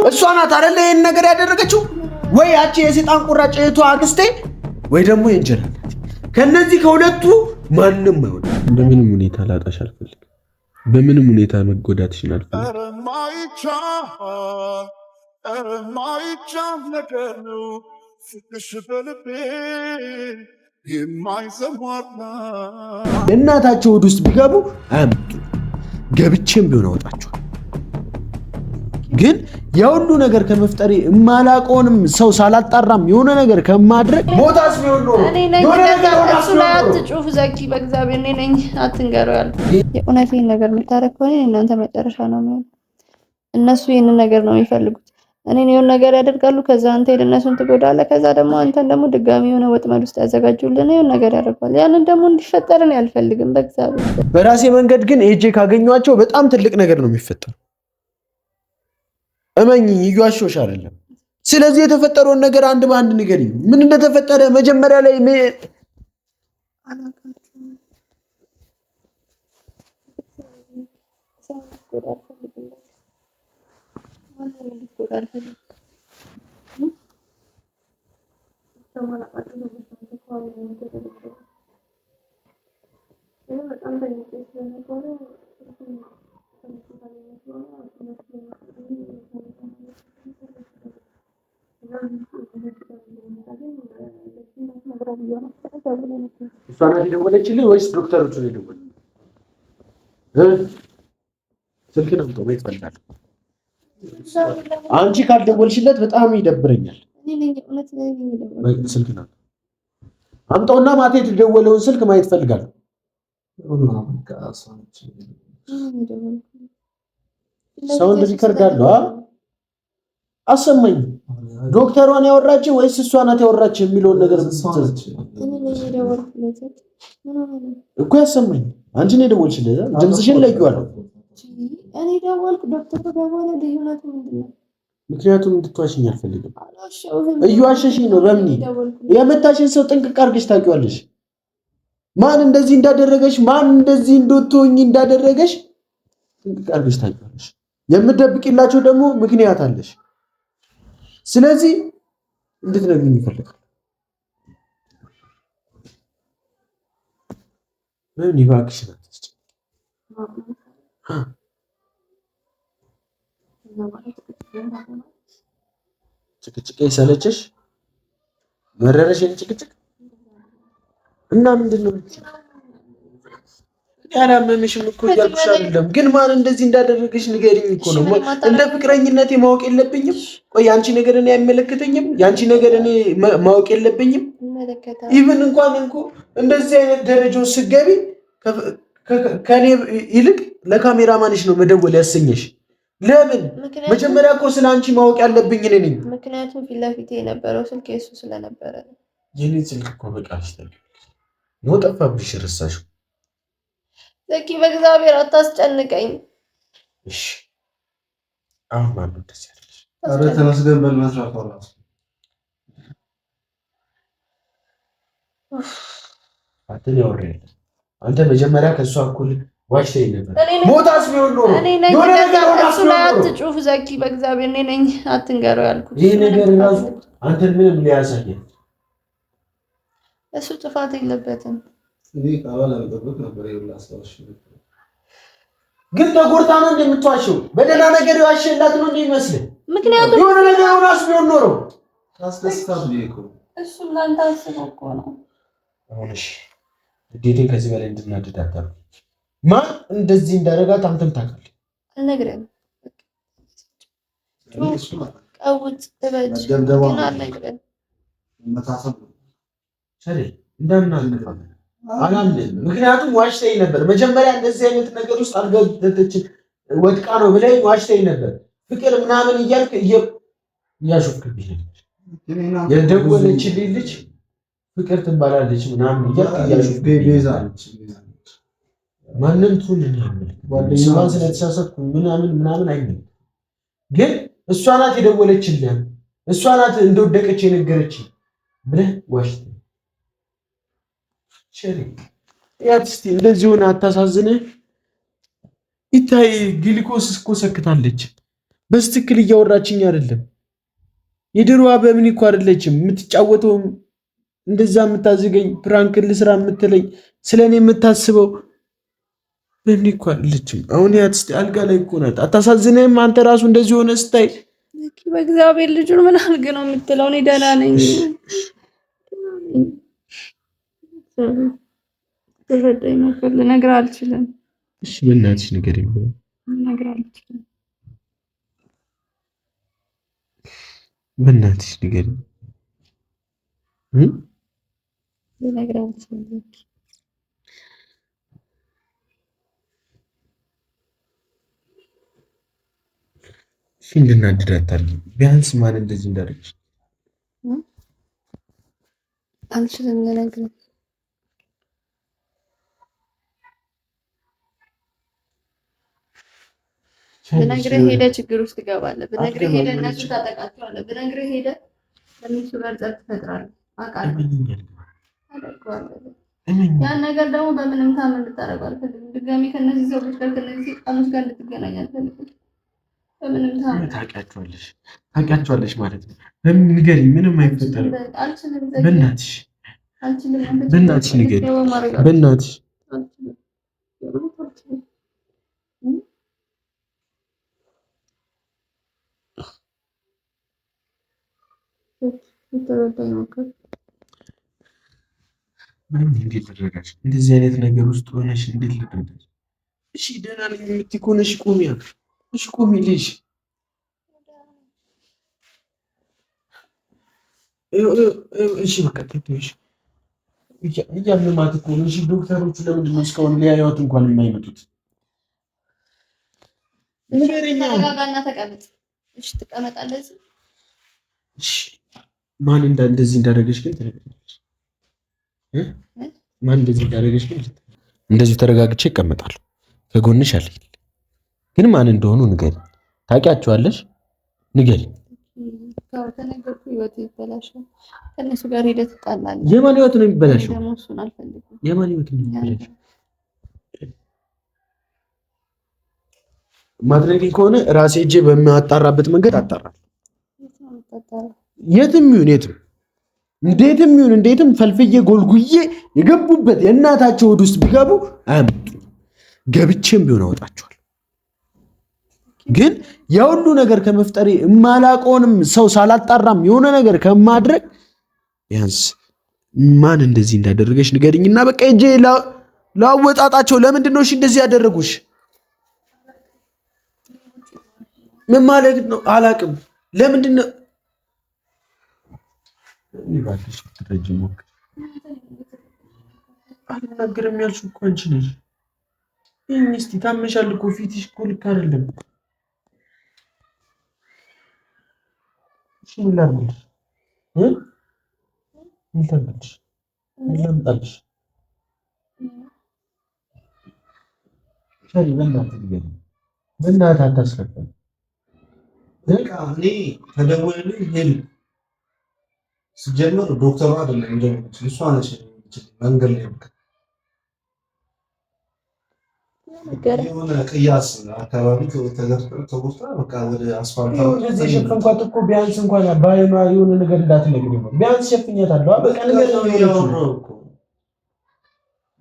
እሷ ናት አይደል ይሄን ነገር ያደረገችው? ወይ ያቺ የሰይጣን ቁራጭ እህቷ አክስቴ ወይ ደግሞ የእንጀራ እናት። ከነዚህ ከሁለቱ ማንም አይሆንም። በምንም ሁኔታ ላጣሽ አልፈልግም። በምንም ሁኔታ መጎዳትሽን አልፈልግም። እናታቸው ወደ ውስጥ ቢገቡ አያምጡ። ገብቼም ቢሆን አወጣቸዋል። ግን የሁሉ ነገር ከመፍጠሬ የማላውቀውንም ሰው ሳላጣራም የሆነ ነገር ከማድረግ ሞታስ ቢሆን ኖሮ የሆነ ነገር እሱ ላይ አትጩፍ ዘኪ፣ በእግዚአብሔር እኔ ነኝ አትንገረው ያልኩት። የእውነቴን ነገር የምታረግ ከሆነ እናንተ መጨረሻ ነው የሚሆነው። እነሱ ይህንን ነገር ነው የሚፈልጉት። እኔን የሆነ ነገር ያደርጋሉ፣ ከዛ አንተ ሄደህ እነሱን ትጎዳለህ፣ ከዛ ደግሞ አንተን ደግሞ ድጋሚ የሆነ ወጥመድ ውስጥ ያዘጋጁልን የሆነ ነገር ያደርጋሉ። ያንን ደግሞ እንዲፈጠር እኔ አልፈልግም በእግዚአብሔር። በራሴ መንገድ ግን ሄጄ ካገኘኋቸው በጣም ትልቅ ነገር ነው የሚፈጠረው። እመኚኝ፣ እያሾሽ አይደለም። ስለዚህ የተፈጠረውን ነገር አንድ በአንድ ንገሪኝ። ምን እንደተፈጠረ መጀመሪያ ላይ እሷ ናት የደወለችልኝ ወይስ ዶክተሮቹ ነው የደወሉት? ስልክ ነው የምጠው ቤት ፈልጋለሁ። አንቺ ካልደወልሽለት በጣም ይደብረኛል። ስልክ ነው አምጣውና ማታ የተደወለውን ስልክ ማየት ፈልጋለሁ። ሳውንድ ሪከርድ አለው። አሰማኝ። ዶክተሯን ያወራችው ወይስ እሷ ናት ያወራችው የሚለውን ነገር እኮ ያሰማኝ። አንቺ ነው የደወልሽለት። ድምፅሽን ለይዋለሁ። እኔ ደወልኩ፣ ዶክተሩ ደወለ። ልዩነቱ ምንድነው? ምክንያቱም እንድትዋሽኝ አልፈልግም። እየዋሸሽኝ ነው። በምን የመታሽን ሰው ጥንቅቅ አድርገሽ ታውቂዋለሽ። ማን እንደዚህ እንዳደረገሽ፣ ማን እንደዚህ እንድትሆኚ እንዳደረገሽ ጥንቅቅ አድርገሽ ታውቂዋለሽ። የምትደብቂላቸው ደግሞ ምክንያት አለሽ። ስለዚህ እንድትነግሪኝ ይፈልጋል። ምን ይባክሽ ነው ጭቅጭቅ ሰለችሽ? መረረሽ? ጭቅጭቅ እና ምንድነው? ያላመመሽም እኮ እያልኩሽ አይደለም፣ ግን ማን እንደዚህ እንዳደረገሽ ንገሪኝ እኮ ነው። እንደ ፍቅረኝነቴ ማወቅ የለብኝም? ቆይ ያንቺ ነገር እኔ አይመለከተኝም? ያንቺ ነገር እኔ ማወቅ የለብኝም? ኢቭን እንኳን እንደዚህ አይነት ደረጃው ስትገቢ ከኔ ይልቅ ለካሜራማንሽ ነው መደወል ያሰኘሽ። ለምን? መጀመሪያ እኮ ስለ አንቺ ማወቅ ያለብኝ እኔ ነኝ። ምክንያቱም ፊት ለፊቴ የነበረው ስልክ የሱ ስለነበረ ነው። የኔ ስልክ እኮ በቃ ነው ጠፋብሽ፣ ረሳሽው። ዘኪ በእግዚአብሔር አታስጨንቀኝ። እሺ አሁን ማነው ደስ ያለሽ? አረ ተመስገን በል መስራት አላስ አትል ያወራል። አንተ መጀመሪያ ከሷ እኩል ዋሽተኝ ነበር። ሞታስ ቢሆን ኖሮ የሆነ ነገር እሱ ላይ አትጩፍ ዘኪ፣ በእግዚአብሔር እኔ ነኝ አትንገረው ያልኩት። ይሄ ነገር ራሱ አንተን ምንም ሊያሳየን እሱ ጥፋት የለበትም። እኔ ቃል አልጠብቅ ነበር ይላስታውሽ። ግን ተጎርታ ነው እንደምትዋሽው። በደህና ነገር ያዋሽላት ነው እንደሚመስል። ምክንያቱም የሆነ ነገር ሆናስ ቢሆን ኖሮ ታስደስታት ቢልኩ እሱ ላንተ አስቦ እኮ ነው። አሁን እሺ ግዴታዬን ከዚህ በላይ እንድናደድ አታርጉ። ማን እንደዚህ እንዳደረጋት አንተም ታውቃለህ። አልነግርህም። ቀውጥ ተበጅ ግን አልነግርህም። መታሰብ ሰሪ እንዳናልፋለን አላምንም። ምክንያቱም ዋሽተኝ ነበር። መጀመሪያ እንደዚህ አይነት ነገር ውስጥ አልገደተች ወድቃ ነው ብለኝ ዋሽተኝ ነበር። ፍቅር ምናምን እያልክ እያሾፍክብኝ ነበር። የደወለችልኝ ልጅ ፍቅር ትባላለች ምናምን እያልክ እያሾፍክብኝ ማንም ቱን ጓደኛዋን ስለተሳሳትኩ ምናምን አይደለም። ግን እሷ ናት የደወለችልህ፣ እሷ ናት እንደወደቀች የነገረችኝ ብለህ ዋሽተኝ። ሸሪ ያት እስቲ እንደዚህ ሆነ አታሳዝንህ? ይታይ ግሊኮስ እኮ ሰክታለች። በስትክክል እያወራችኝ አይደለም። የድሮዋ በምን እኮ አይደለችም የምትጫወተው። እንደዛ የምታዝገኝ ፕራንክ ልስራ የምትለኝ ስለኔ የምታስበው በምን እኮ አይደለችም። አሁን ያት አልጋ ላይ እኮ ናት። አታሳዝንህም? አንተ ራሱ እንደዚህ ሆነ ስታይ በእግዚአብሔር ልጁን ምን አልግ ነው የምትለው? እኔ ደህና ነኝ። ተረዳኝ ነበር ልነግርህ አልችልም። እሺ በእናትሽ ንገሪኝ። ልነግርህ አልችልም። በእናትሽ ንገሪኝ። ልነግርህ አልችልም። እሺ እንድናድድ አታድርጊ። ቢያንስ ማን እንደዚህ እንዳደረግሽ አልችልም ልነግርህ። ብነግርህ ሄደህ ችግር ውስጥ ትገባለህ። ብነግርህ ሄደህ እነሱ ታጠቃቸዋለህ። ብነግርህ ሄደህ ከእነሱ ጋር ጸብ ትፈጥራለህ። አውቃለሁ። ያን ነገር ደግሞ በምንም ታምር ልታደርገው አልፈልግም። ድጋሚ ከእነዚህ ሰዎች ጋር ከእነዚህ ቃሎች ጋር ልትገናኝ አልፈልግም። በምንም ታምር ታውቂያቸዋለሽ ማለት ነው። በምን ንገሪኝ። ምንም አይፈጠርም። በእናትሽ በእናትሽ ንገሪኝ። በእናትሽ ምንም እንዴት ልረዳሽ? እንደዚህ አይነት ነገር ውስጥ ሆነሽ እንዴት ልረዳሽ? እሺ ደህና ነኝ የምትይ ከሆነሽ ቁሚ። እሺ ቁሚ ልጅ እሺ በቃ ተይሽ። እያመማት እኮ ነው። እሺ ዶክተሮቹ ለምንድን ነው እስካሁን ሊያዩት እንኳን የማይመጡት? ተረጋጋና ተቀመጥ። እሺ ትቀመጣለህ። እሺ ማን እንደዚህ እንዳደረገሽ ግን ትነግሪኛለሽ? ማን እንደዚህ እንዳደረገሽ ግን እንደዚህ ተረጋግቼ እቀመጣለሁ። ከጎንሽ አለኝ። ግን ማን እንደሆኑ ንገሪኝ። ታውቂያቸዋለሽ? ንገሪኝ። ከነገርኩ ህይወት ይበላሻል። ከእነሱ ጋር ሄደህ ትጣላለህ። የማን ህይወት ነው የሚበላሸው? ደግሞ እሱን አልፈልግም። የማን ህይወት ነው የሚበላሸው? ማድረግኝ ከሆነ ራሴ እጄ በማጣራበት መንገድ አጣራለሁ። የትም ይሁን የትም እንዴትም ይሁን እንዴትም ፈልፍዬ ጎልጉዬ የገቡበት የእናታቸው ወድ ውስጥ ቢገቡ አያመጡ። ገብቼም ቢሆን አወጣቸዋል። ግን የሁሉ ነገር ከመፍጠሬ የማላውቀውንም ሰው ሳላጣራም የሆነ ነገር ከማድረግ ቢያንስ ማን እንደዚህ እንዳደረገሽ ንገሪኝና በቃ እጄ ላወጣጣቸው። ለምንድን ነው እሺ እንደዚህ ያደረጉሽ? ምን ማለት ነው? አላውቅም። ለምንድን ነው ይባልሽ ተረጅሞ አልናገርም ያልሽው እኮ አንቺ ነሽ። ይሄን እስቲ ታመሻል እኮ ፊትሽ እኮ ልክ አይደለም። እሺ ምን ላድርግልሽ? ምን ታደርጊልሽ? ምን ላምጣልሽ? ሸሪ በእናትህ ንገሪኝ። በእናትህ አታስረዳም። በቃ እኔ ተደወለልኝ ሄድ ሲጀምር ዶክተሩ አይደለም እንደምትል እሷ ነች መንገድ ላይ የሆነ ቅያስ አካባቢ ተጎድታ በቃ ወደ አስፋልት እዚህ ሸፈንኳት እኮ ቢያንስ እንኳን ባይኗ የሆነ ነገር እንዳትነግሪኝ ነው። ቢያንስ ሸፍኛታለሁ። በቃ ነገር ነው ያወራው እኮ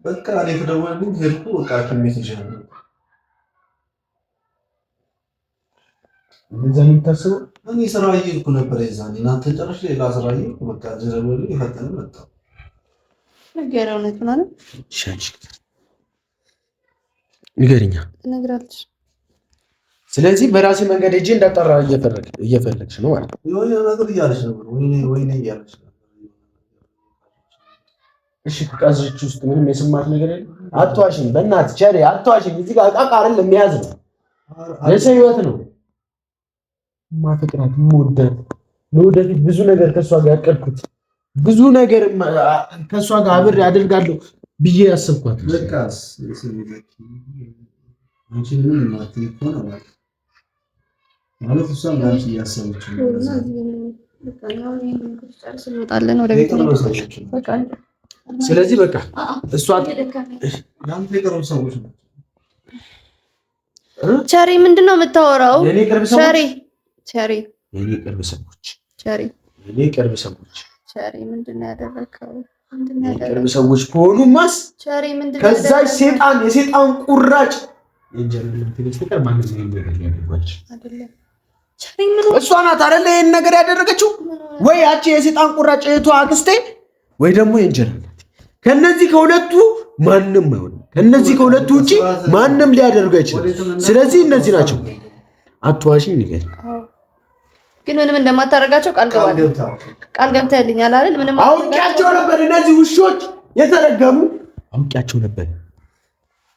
በቃ እኔ ተደወለልኝ ሄድኩ። በቃ ከሜት ይሻላል እንደዛ ነው የምታስበው? እኔ ስራ እየሄድኩ ነበር የዛኔ እናንተ ጨርሼ ሌላ ስራ እየሄድኩ በቃ ተደወለልኝ ይፈጠን መጣ ነገር እውነት ነው አይደል? ሻንሽ ንገሪኛ ትነግራለች። ስለዚህ በራሴ መንገድ ሄጄ እንዳጣራ እየፈለግሽ ነው ማለት ነው? የሆነ ነገር እያለች ነበር። ወይኔ እያለች ነበር። እሺ ከቃዝሽ ውስጥ ምንም የስማት ነገር የለም? አትዋሽኝ፣ በእናትሽ ቸሪ አትዋሽኝ። እዚህ ጋር ዕቃ አይደለም የሚያዝ ነው፣ የሰው ህይወት ነው። ማፈቅራት የምወዳት ለወደፊት ብዙ ነገር ከእሷ ጋር ያቀድኩት ብዙ ነገር ከእሷ ጋር አብሬ አደርጋለሁ ብዬ ያሰብኳት በቃስ አንቺ ምን ነው ማለት እሷም ላንቺ እያሰበች ነው። ስለዚህ በቃ እሷ ያንተ የቀረቡ ሰዎች ነው። ቸሪ ምንድነው የምታወራው? የኔ ቅርብ ሰዎች ቸሪ የኔ ቅርብ ሰዎች ቸሪ ምንድነው ያደረከው? ቅርብ ሰዎች ከሆኑማስ ከዛች የሴጣን ቁራጭ እሷ ናት አይደለ ይሄን ነገር ያደረገችው? ወይ ያቺ የሴጣን ቁራጭ እህቷ አክስቴ ወይ ደግሞ የእንጀራ እናት። ከነዚህ ከሁለቱ ማንም አይሆንም። ከነዚህ ከሁለቱ ውጪ ማንም ሊያደርገው አይችልም። ስለዚህ እነዚህ ናቸው። አትዋሽኝ ንገር። ግን ምንም እንደማታደርጋቸው ቃል ገብተህልኛል አይደል? ምንም አውቄያቸው ነበር። እነዚህ ውሾች የተረገሙ አውቄያቸው ነበር።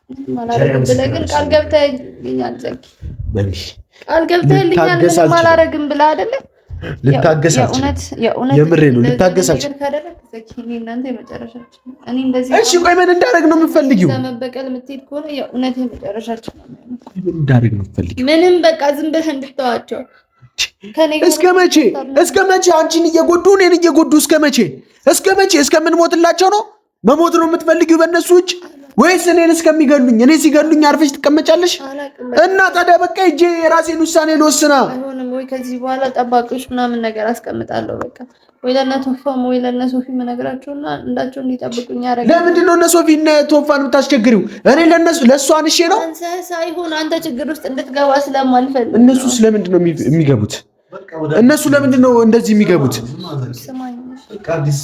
ግን ቃል ገብተህልኛል ዘኪ። ቃል ገብተህልኛል ምንም አላደርግም ብለህ አይደለ? ልታገሳችሁ የምሬ ነው። ልታገሳችሁ እሺ፣ ቆይ ምን እንዳደርግ ነው የምትፈልጊው? ለመበቀል የምትሄድ ከሆነ የእውነት የመጨረሻችን ነው። ምን እንዳደርግ ነው የምትፈልጊው? ምንም በቃ ዝም ብለህ እንድትተዋቸው። እስከ መቼ አንቺን እየጎዱ እኔን እየጎዱ እስከ መቼ? እስከምንሞትላቸው ነው? መሞት ነው የምትፈልጊው በእነሱ እጅ ወይስ እኔን እስከሚገሉኝ? እኔ ሲገሉኝ አርፈሽ ትቀመጫለሽ? እና ታዲያ በቃ ሂጅ የራሴን ውሳኔ ልወስና። አይሆንም ወይ ከዚህ በኋላ ጠባቂዎች ምናምን ነገር አስቀምጣለሁ። በቃ ወይ ለእነ ቶፋም ወይ ለእነ ሶፊ የምነግራቸውና እንዳቸው እንዲጠብቁኝ ያደርጋል። ለምንድን ነው እነ ሶፊ እነ ቶፋን የምታስቸግሪው? እኔ ለእሱ አንሼ ነው ሳይሆን አንተ ችግር ውስጥ እንድትገባ ስለማልፈልግ። እነሱ ስለምንድን ነው የሚገቡት? እነሱ ለምንድን ነው እንደዚህ የሚገቡት? አዲስ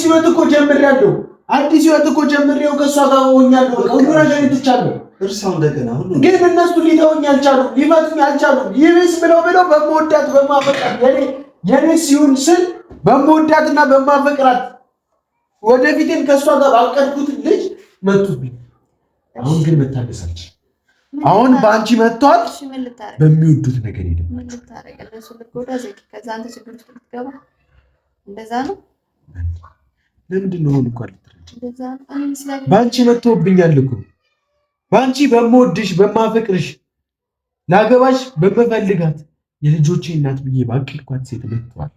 ህይወት እኮ ጀምሬያለሁ። አዲስ ህይወት እኮ ጀምሬው ከእሷ ጋር ሆኛለሁ። ሁሉ ነገር ትቻለሁ። ግን እነሱ ሊተውኝ አልቻሉም፣ ሊፈቱኝ አልቻሉም። ይብስ ብለው በመወዳት በማፈቅራት የኔ ሲሆን ስል በመወዳትና በማፈቅራት ወደፊቴን ከእሷ ጋር ባቀድኩት ልጅ መጡብኝ። አሁን ግን መታገሳች። አሁን በአንቺ መጥቷል። በሚወዱት ነገር ለምንድን ነው እኮ በአንቺ መጥቶብኛል እኮ በአንቺ በምወድሽ በማፈቅርሽ ላገባሽ በመፈልጋት የልጆቼ እናት ብዬ ባቀድኳት ሴት መጥቷል።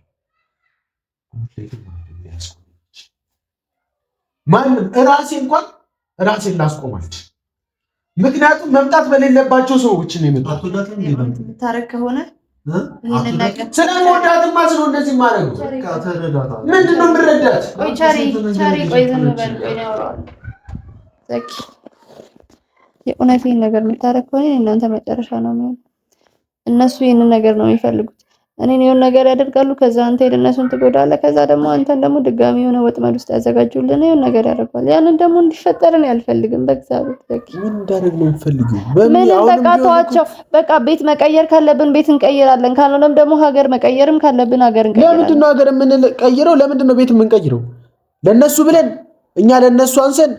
ማንም ራሴን ላስቆማች። ምክንያቱም መምጣት በሌለባቸው ሰዎች ነው የመጣሁት። ታረክ ከሆነ ስለምወዳትማ ነው እንደዚህ ማድረግ ነው። ምንድን ነው የምረዳት? ቆይ ቻሪ ቆይ ዝም በል። ቆይ ነው አወራዋለሁ ዘኪ። የእውነቴን ነገር የምታረክ ከሆነ እናንተ መጨረሻ ነው የሚሆነው። እነሱ ይህንን ነገር ነው የሚፈልጉት። እኔን የሆነ ነገር ያደርጋሉ። ከዛ አንተ ሄደህ እነሱን ትጎዳለህ። ከዛ ደግሞ አንተን ደግሞ ድጋሚ የሆነ ወጥመድ ውስጥ ያዘጋጁልን የሆነ ነገር ያደርጋሉ። ያንን ደግሞ እንዲፈጠር ነው ያልፈልግም። በእግዚአብሔር ዘኪ ምን እንዳደርግ ነው የምፈልገው? ምን በቃ ተዋቸው። በቃ ቤት መቀየር ካለብን ቤት እንቀይራለን። ካልሆነም ደግሞ ሀገር መቀየርም ካለብን ሀገር እንቀይራለን። ለምንድን ነው ሀገር የምንቀይረው? ለምንድን ነው ቤት የምንቀይረው? ለነሱ ብለን እኛ ለነሱ አንሰን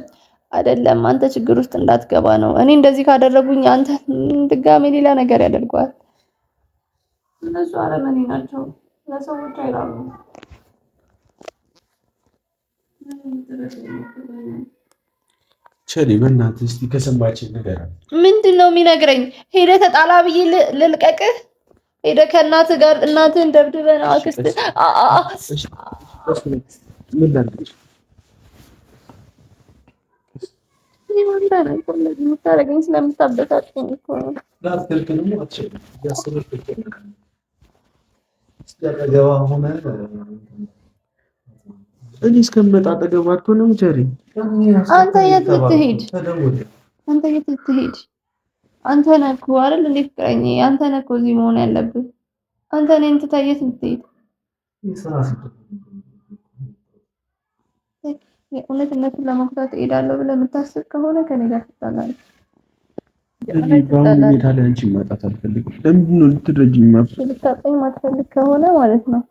አይደለም። አንተ ችግር ውስጥ እንዳትገባ ነው። እኔ እንደዚህ ካደረጉኝ አንተ ድጋሚ ሌላ ነገር ያደርገዋል። እነሱ አረመኔ ናቸው። ለሰዎች አይራሩ። ቸሪ በእናትህ እስቲ ከሰማችን ነገር ምንድን ነው የሚነግረኝ? ሄደህ ተጣላ ብዬ ልልቀቅህ? ሄደህ ከእናትህ ጋር እናትህን ደብድበህ ነው አክስትህ ምን ላድርግ? የምታደርገኝ ስለምታበሳጨኝ እኮ ነው። እኔ እስከምመጣ አጠገብ አትሆንም ቸሪ? አንተ የት ልትሄድ? አንተ ነህ እኮ አይደል እንዴ ፍቅረኛዬ? አንተ ነህ እኮ እዚህ መሆን ያለብህ። አንተ እኔን ትተህ የት ልትሄድ? የእውነት እነሱን ለመኩታት እሄዳለሁ ብለህ የምታስብ ከሆነ ከኔ ጋር ትጣላለህ። በአሁኑ ሁኔታ ላይ አንቺን ማጣት አልፈልግም። ለምንድን ነው ልትረጂኝ ልታጣኝ ማትፈልግ ከሆነ ማለት ነው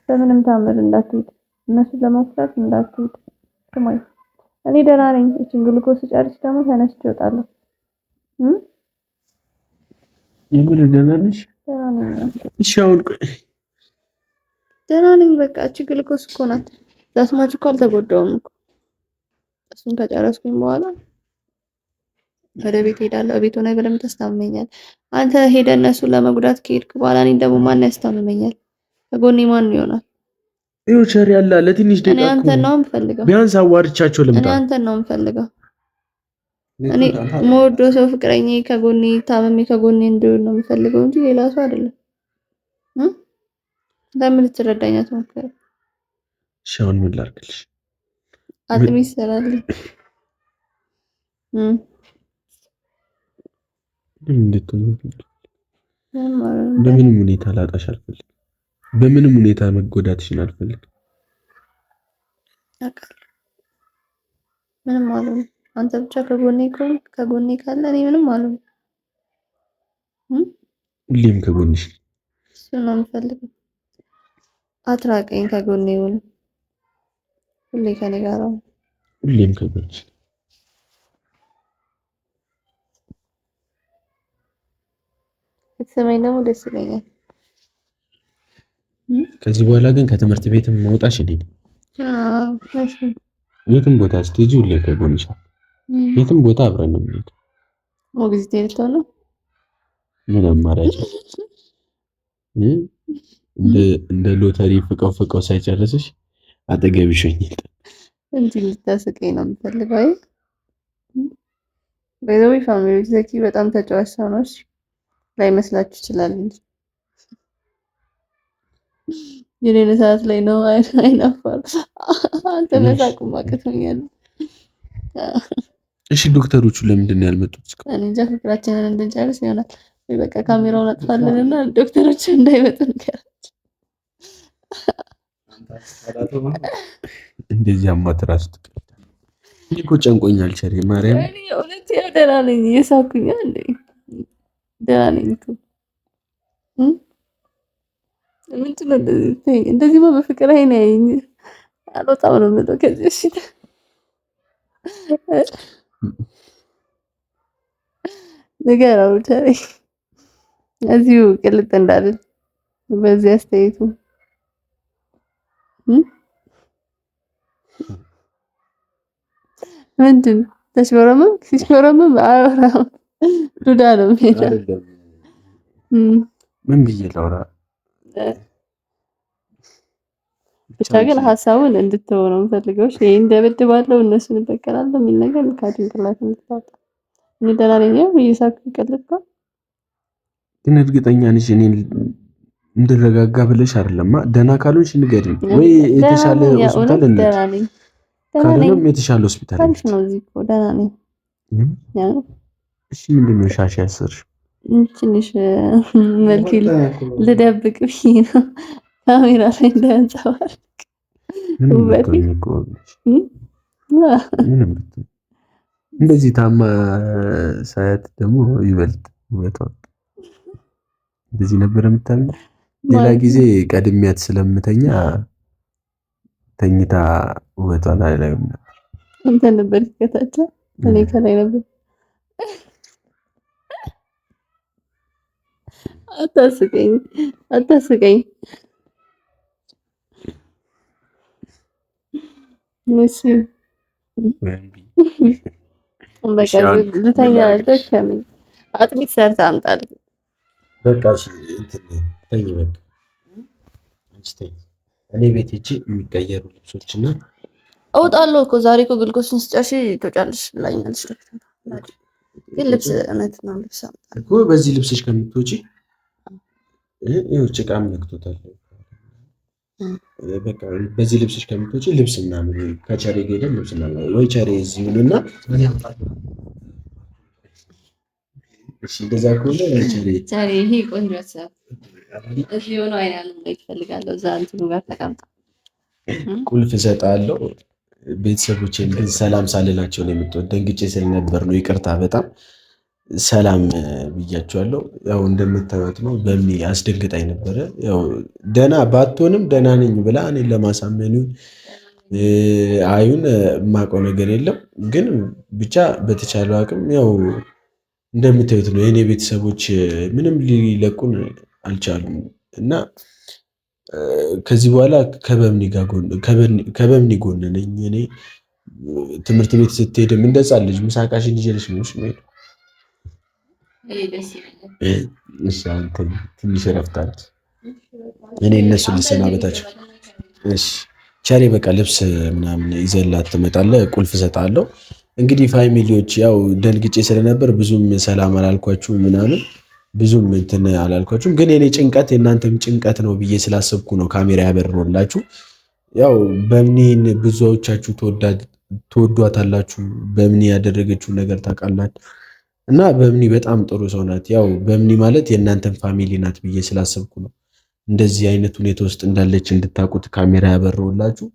በምንም ታምር እንዳትሄድ፣ እነሱን ለመኩታት እንዳትሄድ። ስማኝ እኔ ደህና ነኝ። እቺን ግሉኮስ ጨርሽ ደግሞ ተነስቼ እወጣለሁ። የምን ደህና ነሽ? ደህና ነኝ። እሺ አሁን ቆይ ደህና ነኝ። በቃ እቺ ግሉኮስ እኮ ናት። ዛስማች እኮ አልተጎዳውም እኮ። እሱን ከጨረስኩኝ በኋላ ወደ ቤት ሄዳለሁ። ቤት ሆነ በደምብ ታስታምመኛል። አንተ ሄደህ እነሱን ለመጉዳት ከሄድክ በኋላ እኔን ደግሞ ማን ያስታምመኛል? ከጎኔ ማን ይሆናል? ይኸው ቸር ያለ ለትንሽ ደቂቃ እኔ አንተን ነው የምፈልገው። ቢያንስ አዋርቻቸው ልምጣ። እኔ አንተን ነው የምፈልገው። እኔ የምወደው ሰው ፍቅረኛ ከጎኔ ታመሜ ከጎኔ እንዲሆን ነው የምፈልገው እንጂ ሌላ ሰው አይደለም። ለምን ልትረዳኝ አትሞክርም? እሺ አሁን ምን ላድርግልሽ? አጥሚ ይሰራልኝ። በምንም ሁኔታ ላጣሽ አልፈልግም። በምንም ሁኔታ መጎዳትሽን አልፈልግም። ምንም አልሆንም። አንተ ብቻ ከጎኔ ካለ እኔ ምንም አልሆንም። ሁሌም ከጎንሽ እሱ ነው የምፈልገው። አትራቀኝ፣ ከጎኔ ሁን። ሁሌ ከኔ ጋር ነው። ሁሌም ከጎንሽ ከተሰማኝ ደግሞ ደስ ይለኛል። ከዚህ በኋላ ግን ከትምህርት ቤትም መውጣሽ እኔ ነኝ። የትም ቦታ ስትሄጂ ሁሌ ከጎንሽ፣ የትም ቦታ አብረን ነው የምንሄደው። ሞግዚት ልትሆን ነው? ምን አማራጭ? እንደ ሎተሪ ፍቀው ሳይጨርስሽ አጠገብሽ ሆኜ እንጂ ልታስቀኝ ነው የምፈልገው። አይ በዘዊ ፋሚሊ ዘኪ በጣም ተጫዋች ሰው ነው። ላይ መስላችሁ ይችላል እንጂ የኔን ሰዓት ላይ ነው አይናፋር። አንተ መሳቁ ማቀተኛል። እሺ ዶክተሮቹ ለምንድን ነው ያልመጡት? እኔ እንጃ ፍቅራችንን እንድንጨርስ ይሆናል ወይ በቃ ካሜራውን አጥፋልንና ዶክተሮቹ እንዳይመጡ እንከራቸው። እንደዚህ አማትራስ እኮ ጨንቆኛል። ቸሪ ማርያም እኔ እውነት ደህና ነኝ፣ እየሳኩኝ እንዴ ደህና ነኝ እኮ። ምንድን ነው እንደዚህ በፍቅር አይን ያየኝ አልወጣም ነው የምለው ከዚህ በፊት ንገረው ቸሪ እዚሁ ቅልጥ እንዳልን በዚህ አስተያየቱ ምንድን ተሽኮረመም ሲሽኮረመም አወራም ዱዳ ነው የሚሄደው። ምን ብዬ ላውራ? ብቻ ግን ሀሳቡን እንድትተው ነው የምፈልገው። እሺ እንደበድባለሁ እነሱን እበቀላለሁ የሚል ነገር ከጭንቅላት እንድታወጣ። እኔ ደህና ነኝ እየሳኩ ቀልድኩ። ግን እርግጠኛ ነሽ እኔን እንድረጋጋ ብለሽ አይደለማ? ደህና ካልሆንሽ ንገሪኝ ወይ የተሻለ ሆስፒታል እንሂድ። ደህና ነኝ ካልሆነም የተሻለ ሆስፒታል ታሪፍ ነው እዚህ እኮ ደህና ነኝ። እሺ ምንድን ነው ሻሽ ያሰርሽ? ትንሽ መልክ ልደብቅ ብዬ ነው ካሜራ ላይ እንዳያንጸባርቅ ውበቴ። እንደዚህ ታማ ሳያት ደግሞ ይበልጥ ውበቷ እንደዚህ ነበር የምታምር። ሌላ ጊዜ ቀድሚያት ስለምተኛ ተኝታ ውበቷን አላየም ነበር። አንተ ነበር ከታች እኔ ከላይ ነበር። አታስቀኝ። እሺ በቃ ልተኛ ደከመኝ። አጥሚት ሰርታ አምጣልኝ። በቃ እሺ ተኝ በቃ አንቺ ተኝ። እኔ ቤት ሂጅ የሚቀየሩ ልብሶችና እወጣለሁ እኮ ዛሬ እኮ ግልኮስን ስጨርሽ ትወጫለሽ ብላኛለሽ። ግን ልብስ እውነት ነው ልብስ አምጣልኝ እኮ በዚህ ልብስሽ ከምትወጪ ይኸው ጭቃም ነክቶታል። በቃ በዚህ ልብስሽ ከምትወጪ ልብስ ምናምን ከቸሬ ጋር ሄደን ልብስ ምናምን ወይ ቸሬ እዚህ ይሁንና እሺ እንደዛ ከሆነ ቸሬ ይሄ ቆንጆ ሀሳብ እዚህ ሆኖ አይናን ማየት እፈልጋለሁ። እዛ እንትኑ ጋር ተቀምጣ ቁልፍ እሰጣለሁ። ቤተሰቦቼን ግን ሰላም ሳልላቸው ነው የምትወድ። ደንግጬ ስለነበር ነው ይቅርታ። በጣም ሰላም ብያቸዋለሁ። ያው እንደምታዩት ነው በሚ አስደንግጣኝ ነበረ። ያው ደህና ባትሆንም ደህና ነኝ ብላ እኔን ለማሳመን አዩን የማውቀው ነገር የለም። ግን ብቻ በተቻለው አቅም ያው እንደምታዩት ነው የእኔ ቤተሰቦች ምንም ሊለቁን አልቻሉም እና ከዚህ በኋላ ከበምኒ ጎን ነኝ እኔ። ትምህርት ቤት ስትሄድም እንደዛ ልጅ ምሳቃሽን ይዤልሽ ነው የምሄደው። እሺ አንተ ትንሽ እረፍት አድርግ። እኔ እነሱን ልሰናበታቸው። እሺ ቸሬ በቃ ልብስ ምናምን ይዘላት ትመጣለህ። ቁልፍ እሰጥሃለሁ። እንግዲህ ፋሚሊዎች ያው ደንግጬ ስለነበር ብዙም ሰላም አላልኳችሁ ምናምን ብዙም እንትን አላልኳችሁም። ግን የኔ ጭንቀት የእናንተም ጭንቀት ነው ብዬ ስላሰብኩ ነው ካሜራ ያበረውላችሁ። ያው በምኔን ብዙዎቻችሁ ትወዷታላችሁ። በምኔ ያደረገችውን ነገር ታውቃላችሁ። እና በምኒ በጣም ጥሩ ሰው ናት። ያው በምኒ ማለት የእናንተን ፋሚሊ ናት ብዬ ስላሰብኩ ነው እንደዚህ አይነት ሁኔታ ውስጥ እንዳለች እንድታውቁት ካሜራ ያበረውላችሁ።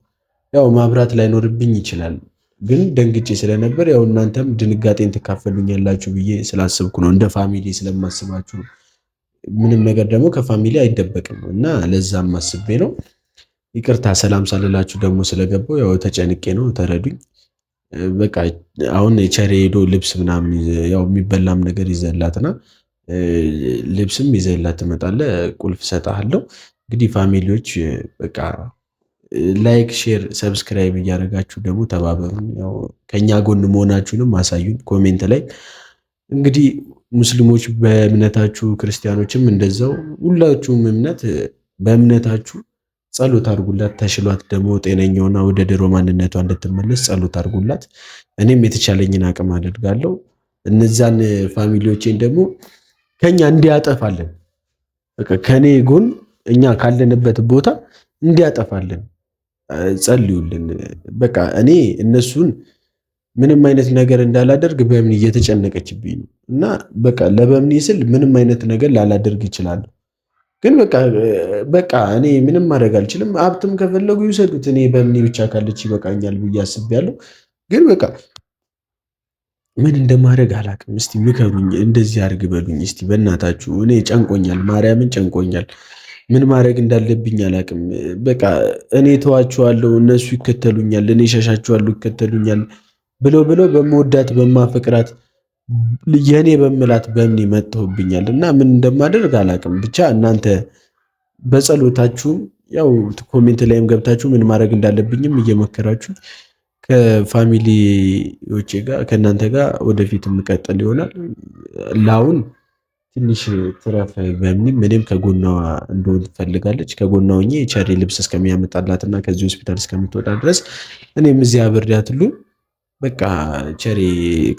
ያው ማብራት ላይኖርብኝ ይችላል፣ ግን ደንግጬ ስለነበር ያው እናንተም ድንጋጤን ትካፈሉኛላችሁ ብዬ ስላሰብኩ ነው። እንደ ፋሚሊ ስለማስባችሁ ነው። ምንም ነገር ደግሞ ከፋሚሊ አይደበቅም እና ለዛም አስቤ ነው። ይቅርታ ሰላም ሳልላችሁ ደግሞ ስለገባው ያው ተጨንቄ ነው፣ ተረዱኝ። በቃ አሁን የቸሬ ሄዶ ልብስ ምናምን ያው የሚበላም ነገር ይዘላትና ልብስም ይዘላት ትመጣለህ። ቁልፍ ሰጣለሁ። እንግዲህ ፋሚሊዎች በቃ ላይክ፣ ሼር፣ ሰብስክራይብ እያደረጋችሁ ደግሞ ተባበሩን። ያው ከኛ ጎን መሆናችሁንም አሳዩን ኮሜንት ላይ። እንግዲህ ሙስሊሞች በእምነታችሁ ክርስቲያኖችም እንደዛው ሁላችሁም እምነት በእምነታችሁ ጸሎት አድርጉላት። ተሽሏት ደግሞ ጤነኛውና ወደ ድሮ ማንነቷ እንድትመለስ ጸሎት አድርጉላት። እኔም የተቻለኝን አቅም አደርጋለሁ። እነዛን ፋሚሊዎቼን ደግሞ ከኛ እንዲያጠፋልን በቃ ከኔ ጎን እኛ ካለንበት ቦታ እንዲያጠፋልን ጸልዩልን። በቃ እኔ እነሱን ምንም አይነት ነገር እንዳላደርግ በእምኒ እየተጨነቀችብኝ ነው እና በቃ ለበምኒ ስል ምንም አይነት ነገር ላላደርግ ይችላል። ግን በቃ እኔ ምንም ማድረግ አልችልም። ሀብትም ከፈለጉ ይውሰዱት። እኔ በምኒ ብቻ ካለች ይበቃኛል ብዬ አስቤያለሁ። ግን በቃ ምን እንደማድረግ አላውቅም። እስቲ ምከሩኝ፣ እንደዚህ አድርግ በሉኝ እስቲ በእናታችሁ። እኔ ጨንቆኛል፣ ማርያምን ጨንቆኛል። ምን ማድረግ እንዳለብኝ አላውቅም። በቃ እኔ ተዋችኋለሁ፣ እነሱ ይከተሉኛል፣ እኔ ሸሻችኋለሁ፣ ይከተሉኛል ብለው በመወዳት በማፈቅራት የኔ በምላት በምኒ መጥተውብኛል እና ምን እንደማደርግ አላውቅም። ብቻ እናንተ በጸሎታችሁም ያው ኮሜንት ላይም ገብታችሁ ምን ማድረግ እንዳለብኝም እየመከራችሁ ከፋሚሊዎቼ ጋር ከእናንተ ጋር ወደፊት የምቀጥል ይሆናል። ለአሁን ትንሽ ትረፍ በምንም እኔም ከጎኗ እንደሆን ትፈልጋለች። ከጎኗ ሆኜ ቸሬ ልብስ እስከሚያመጣላትና ከዚህ ሆስፒታል እስከምትወጣ ድረስ እኔም እዚህ አብሬያት ሁሉ በቃ ቸሬ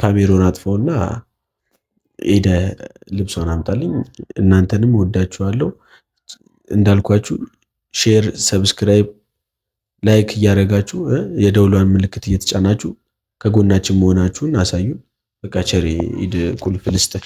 ካሜሮን አጥፎና ሄደ ልብሷን አምጣልኝ። እናንተንም ወዳችኋለሁ። እንዳልኳችሁ ሼር፣ ሰብስክራይብ፣ ላይክ እያደረጋችሁ የደውሏን ምልክት እየተጫናችሁ ከጎናችን መሆናችሁን አሳዩን። በቃ ቸሬ ሂድ ቁልፍ ልስጥህ።